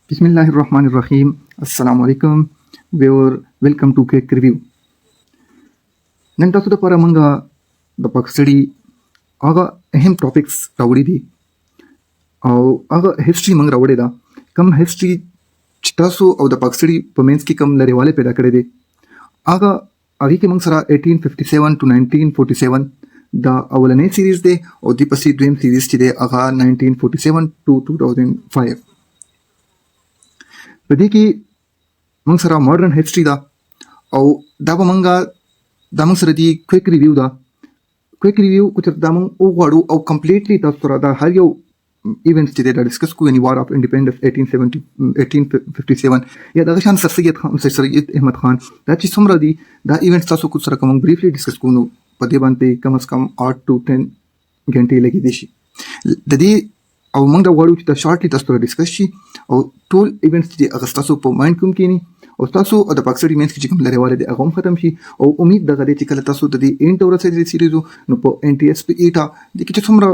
Bismillahirrahmanirrahim. Assalamu alaikum. Viewer, welcome to Quick Review. نن تاسو د لپاره موږ د پاکستاني هغه اهم ټاپکس راوړي دي او هغه هیستوري موږ راوړي دا کوم هیستوري چې تاسو او د پاکستاني په منځ کې کوم لريواله پیدا کړی دي هغه کې موږ سره 1857 to 1947 دا اولنې سیریز دی او د پسې دویم سیریز چې دی هغه 1947 to 2005 په دې کې موږ سره ماډرن هیستوري دا او دا به موږ سره دی کویک ریویو دا کویک ریویو چې دا موږ وغواړو او کمپلیټلی تاسو سره دا هر یو ایونټس چې دا ډسکس کوو یعنی وار اف انډیپندنس 1857 یا دغه شان سید احمد خان دا چې څومره دي دا ایونټس تاسو کو سره کوم بریفلی ډسکس کوو په دې باندې کم از کم 8 to 10 غنټې لګې دي شي د دې او موږ دا غواړو چې دا شارټلی تاسو سره ډسکس شي او ټول ایونټس چې هغه تاسو په مایند کوم کینی او تاسو د پاکستاني مینس کې کوم لريواله دي هغه هم ختم شي او امید دغه دي چې کله تاسو د دې انټ ورسې د سیریزو نو په NTS په ایټا د کې څومره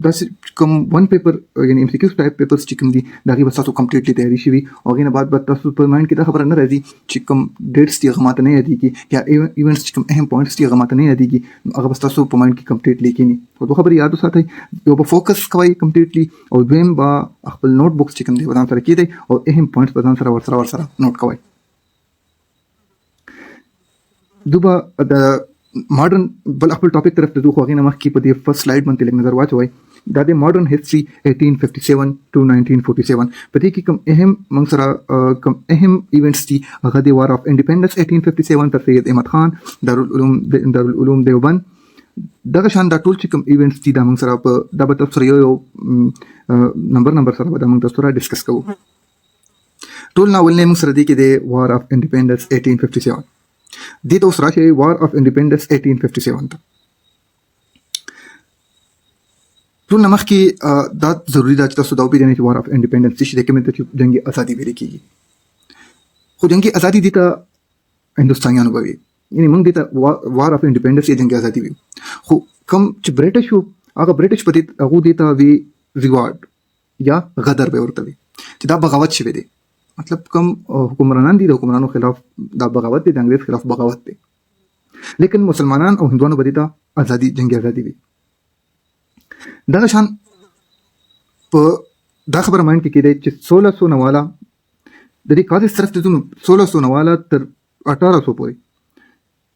د کوم ون پیپر یعنی MCQs ټایپ پیپرز چې کوم دي دا غي تاسو کمپلیټلی تیاری شي او غینه بعد تاسو په مایند کې دا خبره نه راځي چې کوم ډیټس دي هغه ماته نه یادېږي یا ایونټس چې کوم اهم پوینټس دي هغه ماته نه یادېږي هغه تاسو په مایند کې کمپلیټلی کینی او دوه خبرې یاد وساتئ یو په فوکس کوئ کمپلیټلی او دویم با خپل نوٹ بکس چې کوم دي ودان سره کیدی او اهم پوینټس ودان سره ورسره نوٹ کوئ دوبا د ماډرن بل خپل ټاپک طرف ته دوه غوښنه مخکې په دې فرست سلاید باندې لږ نظر واچوي دا د ماډرن هیستوري 1857 to 1947 په دې کې کوم اهم موږ سره کوم اهم ایونټس دي هغه د وار اف انډیپندنس 1857 تر سید احمد خان دارالعلوم دیوبند دغه شان دا ټول چې کوم ایونټس دي دا موږ سره په د تاسو سره یو نمبر سره به موږ تاسو سره ډسکس کوو ټول ناول نه موږ سره دی کې د وار اف انډیپندنس 1857 دې ته اوس راشي وار اف انډیپندنس 1857 ته ټول نمخ کې دا ضروری ده چې تاسو دا وپېژنئ چې وار اف انډیپندنس څه شي دی کومې ته چې جنګي ازادي ویل کېږي خو جنګي ازادي دې ته هندوستانیانو به وي یعنی موږ دې ته وار اف انډیپندنس یا جنګي ازادي وي خو کوم چې برټش وو هغه برټش په دې هغه دې ته وی ریوارډ یا غدر به ورته وي چې دا بغاوت شوی دی مطلب کوم حکمرانان دي د حکمرانو خلاف دا بغاوت دي د انګریز خلاف بغاوت دي لیکن مسلمانان او هندوانو به د ازادي جنگي ازادي وي دا شان په دا خبره مایند کې کېده چې 1600 نواله د دې کاز طرف ته 1600 نواله تر 1800 پورې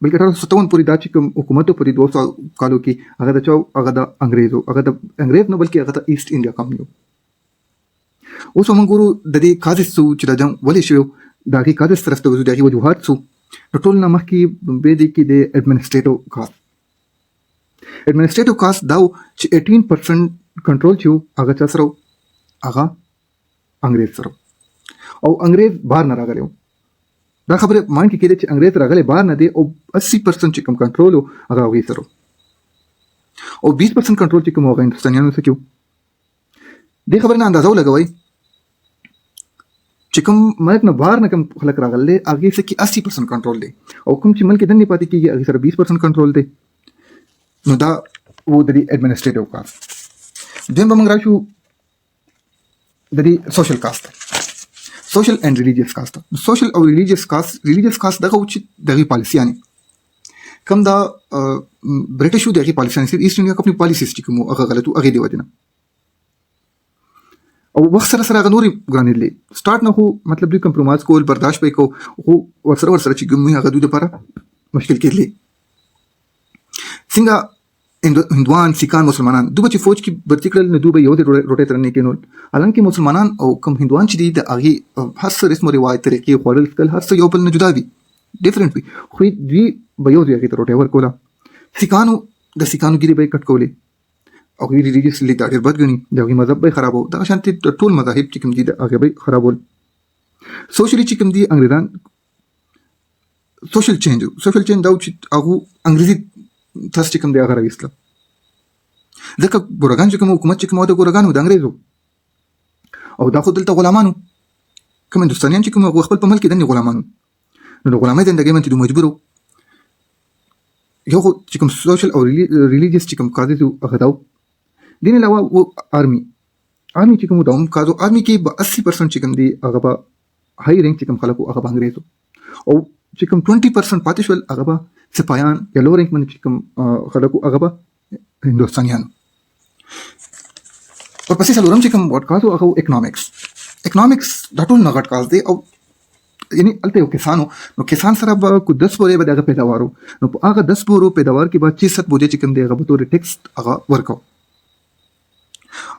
بلکې 1857 پورې دا چې کوم حکومت په دې 200 کالو کې هغه د انګریز نو بلکې هغه د ایست انډیا کمپنی اوس موږ ګورو د دې کاز چې د جنگ ولې شو دا کې کاز طرف ته وځو د وجوهات سو ټول نه مخکې به دي کې د ایڈمنسټریټیو کاست دا چې 18% کنټرول چې هغه چا سره هغه انګریز سره او انګریز بهر نه راغلی دا خبره مایند کې کېده چې انګریز راغلی بهر نه دی او 80% چې کوم کنټرول هغه هغوی سره او 20% کنټرول چې کوم هغه هندوستانیانو سره کېو دې خبرې نه اندازه ولګوئ چې کوم ملک نه بهر نه کوم خلک راغلي هغې څه کې 80% کنټرول دی او کوم چې ملک دننه پاتې کېږي هغې سره 20% کنټرول دی نو دا و د دې ایډمنسټریټیو کاست دویم به موږ راشو د دې سوشل کاست سوشل اینڈ ریلیجیس کاست سوشل او ریلیجیس کاست دغه و چې دغې پالیسیانې کوم دا برټش و دغې پالیسیانې ایسټ انډیا کمپني پالیسیز چې کوم هغه غلط و هغې دې وجې نه او وخت سره هغه نورې ګرانې دي سټارټ نه خو مطلب دوی کمپرومایز کول برداشت به یې کوو خو ورسره چې کوم هغه دوی دپاره مشکل کېدلی څنګه هندوان سیکان مسلمانان دوی به چې فوج کې برتي کړل نو دوی به یو د روټۍ تر نه کېنول حالانکې مسلمانان او کوم هندوان چې دي د هغې هر څه رسم و رواج طریقې خوړل څکل هر څه یو بل نه جدا وي ډفرنټ وي خو دوی به یو ځای هغې ته روټۍ ورکوله سیکانو ګیرې به یې کټ کولې او هغوی ریلیجیسلی دا ډېر بد ګڼي د هغوی مذهب به یې خرابو دغه شانتې ټول مذاهب چې کوم دي د هغې به یې خرابول سوشلي چې کوم دي انګریزان سوشل چینج دا و چې هغو انګریزي تس چې کوم دی هغه راویستله ځکه ګورګان چې کوم حکومت چې کوم د ګورګانو د انګریزو او دا خو دلته غلامانو کوم هندوستانیان چې کوم هغو خپل په ملک کې دنې غلامانو نو د غلامۍ زندګۍ باندې دوی مجبور یو خو چې کوم سوشل او ریلیجیس چې کوم کازز هغه دا دین علاوه و آرمی آرمي چې کوم د هم کازو آرمي کې به 80% چې کوم دی هغه به هاي رینک چې کوم خلکو هغه به انګریزو او چې کوم 20% پاتې شول هغه به سپایان یا لو رینک باندې چې کوم خلکو هغه به هندوستانیان. ورپسې څلورم چې کوم وډ کازو هغه اکنامکس دا ټول نه غټ کاز دی او یعنی الته یو کسانو نو کسان سره به کو 10 بورې به دغه پیداوارو نو په هغه 10 بورو پیداوار کې به 6 بورې چې کوم دی هغه به تور ټیکس هغه ورکو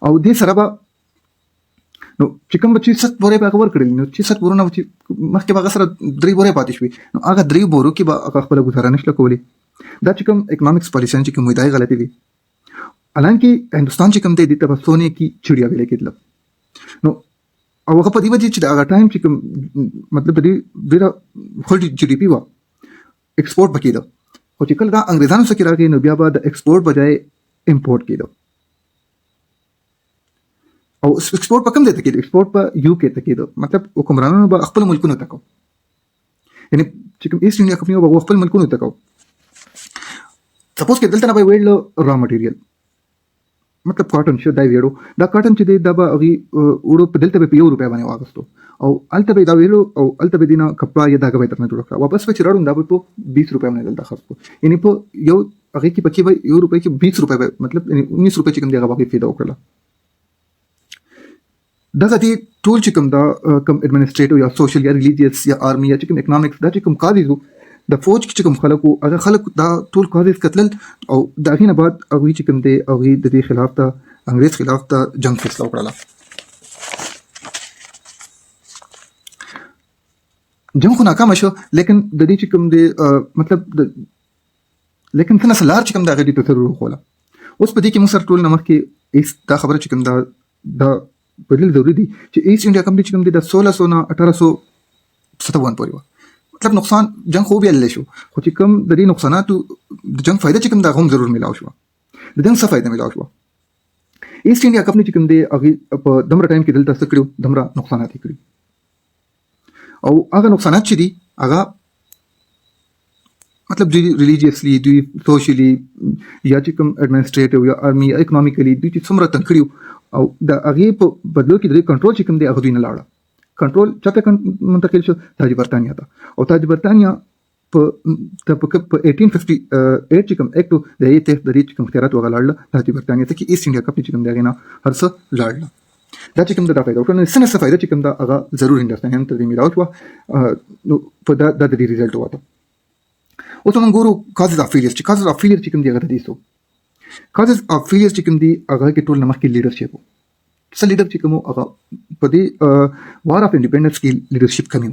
او دې سره به نو چې کوم 6 بورې به هغه ورکړل نو 6 بورونه چې مخکې به هغه سره 3 بورې پاتې شوي نو هغه 3 بورو کې به هغه خپل گزاره نشله کولی. دا چې کوم اکنامکس پالیسی چې کوم وای غلطي دي حالانکه هندوستان چې کوم دی د تبسونه کې چړیا ویل کېدل نو او هغه په دې وجه چې دا هغه ټایم چې کوم مطلب دې ډیره خپل جی ډي پی وا ایکسپورټ بکیدو او چې کله دا انګریزانو سره راغی نو بیا به د ایکسپورټ بجای امپورټ کېدو او ایکسپورټ په کوم ځای ته کېدو ایکسپورټ په یو کې ته کېدو مطلب حکمرانانو به خپل ملکونو ته کو یعنی چې کوم ایست انډیا کمپنی به خپل ملکونو ته کو سپوز کې دلته نه به ویل را مټیریل مطلب کاټن شو دا ویړو دا کاټن چې دی دا به هغه وړو په دلته به په 1 روپیا باندې واغستو او الته به دا ویلو او الته به دینه کپڑا یا داګه به ترنه جوړ کړ واپس به چراړو دا به په 20 روپیا باندې دلته خرڅ یعنی په یو هغه کې پکې به 1 روپیا کې 20 روپیا مطلب 19 روپیا چې کوم دی هغه به فایده وکړه. دغه دی ټول چې کوم دا کوم ایڈمنسټریټیو یا سوشل یا ریلیجیس یا آرمي یا چې کوم اکنامکس دا چې کوم کاریزو د فوج چې کوم خلکو هغه خلک دا ټول کاریز قتل او دا غینه بعد هغه چې کوم دی هغه د دې خلاف ته انګریز خلاف ته جنگ فیصله وکړه. جنگ خو ناکام شو لیکن د دې چې کوم دی مطلب لیکن څنګه سلار چې کوم دا غدي ته ضرور خوله اوس په دې کې موږ سره ټول نمخ کې دا خبره چې کوم دا بدل ضروری دي چې ایست انډیا کمپنی چې کوم دی د 1600 نه 1857 پورې و مطلب نقصان جنگ خو بیا للی شو خو چې کوم د دې نقصاناتو د جنگ فائدہ چې کوم دا هم ضرور ملاو شو د جنگ څه فائدہ ملاو شو. ایست انډیا کمپنی چې کوم دی هغه په دمره ټایم کې دلته څه کړو دمره نقصانات کړی او هغه نقصانات چې دي هغه مطلب دوی ریلیجیسلی دوی سوشلی یا چې کوم ایڈمنسټریټیو یا آرمي یا اکنامیکلی دوی چې څومره تنګ کړیو او د هغه په بدلو کې د کنټرول چې کوم دی هغه دوی نه لاړه کنټرول چاته منتقل شو تاج برتانیا ته او تاج برتانیا په 1858 چې کوم اکټ د یې ته د ریچ کوم اختیارات وغلاړل تاج برتانیا ته کې ایست انډیا کمپنی چې کوم دی نه هرڅ لاړل دا چې کوم دا فائدہ او نه سنه فائدہ چې کوم دا هغه ضرور هندوستانیان ته دی میراو شو نو په دا د دې ریزلټ وته. اوس موږ ګورو کازز اف فیلیر چې کوم دی هغه دي سو کازز اف فیلیر چې کوم دی هغه کې ټول نمخ کې لیډرشپ څه لیډر چې کوم هغه په دې وار اف انډیپندنس کې لیډرشپ کمی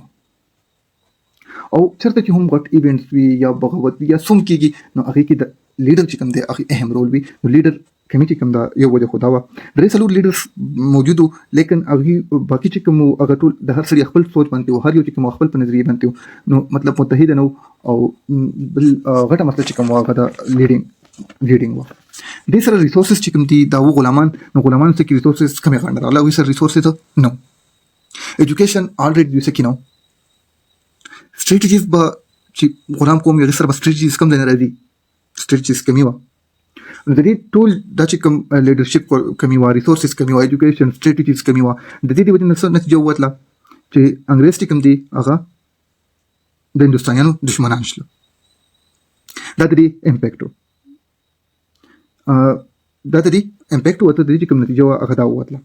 او چرته چې هم غټ ایونټس وی یا بغاوت یا سوم کېږي نو هغه کې د لیډر چې کوم دی هغه اهم رول وي نو لیډر کمیټي کوم دا یو وجه خدا وا درې څلور لیډرز موجودو لیکن هغه باقي چې کوم هغه ټول د هر سړي خپل سوچ باندې او هر یو چې کوم خپل په نظریه باندې نو مطلب متحد نو او بل غټه مسله چې کوم هغه دا لیډینګ و د سره ریسورسز چې کوم دي دا غلامان نو غلامان څخه ریسورسز کمه غاڼه راځي وي سره ریسورسز نو ایجوکیشن الریډي دوی څخه نو سټریټیجیز به چې غلام کوم یو سره سټریټیجیز کم نه راځي سټریټیجیز کمی و د دې ټول د چې کوم لیډرشپ کمی و ریسورسز کمی و ایجوکیشن سټریټیجیز کمی و د دې وجه نه نتیجه وتله چې انګریز چې کوم دي هغه د هندوستانیانو دشمنان شول دا د دې امپیکټ دا د دې امپیکټ وته د دې کوم نتیجه هغه دا وتله.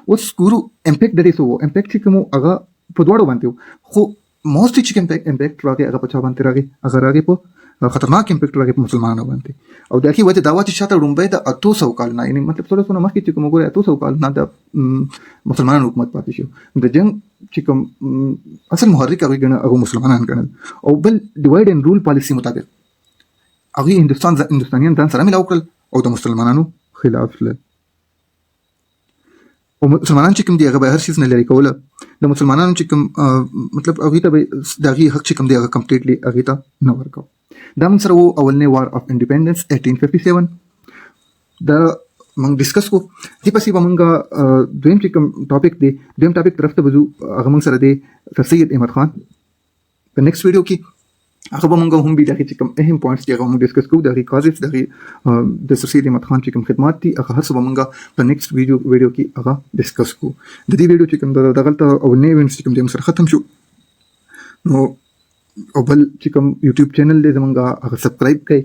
اوس ګورو امپیکټ د دې سو امپیکټ چې کوم هغه په دوړو باندې خو موست چې امپیکټ راغی هغه په چا باندې راغی هغه راغی په خطرناک امپیکټ راغی په مسلمانانو باندې او دا کې وجه دا و چې شاته رومبه د 800 کال نه یعنی مطلب څه څه مخکې چې کوم ګوره 800 کال نه د مسلمانانو حکومت پاتې شو د جنگ چې کوم اصل محرک هغه مسلمانان ګڼل او بل ډیوایډ اینڈ رول پالیسی مطابق هغه هندوستانیان ځان سره ملاو کړل او د مسلمانانو خلاف شول او مسلمانان چې کوم دی هغه به هر شي نه لري کوله د مسلمانانو چې کوم مطلب هغه ته دغه حق چې کوم دی هغه کمپلیټلی هغه ته نه ورکو. دا موږ سره وو اولنې وار اف انډیپندنس 1857 دا موږ ډیسکس کو دې پسې به موږ دویم چې کوم ټاپک دی دویم ټاپک طرف ته وځو هغه موږ سره دی سید احمد خان په نیکسټ ویډیو کې هغه به مونږ هم دغه چې کوم اهم پوینټس دي هغه مونږ ډسکس کوو، دغه کازز دغه د سر سید احمد خان چې کوم خدمات دي هغه هر څه به مونږ په نیکسټ ویډیو کې هغه ډسکس کوو. د دې ویډیو چې کوم دغلته او نه ایونټس چې کوم د سره ختم شو نو او بل چې کوم یوټیوب چینل دی زمونږ هغه سبسکرایب کړئ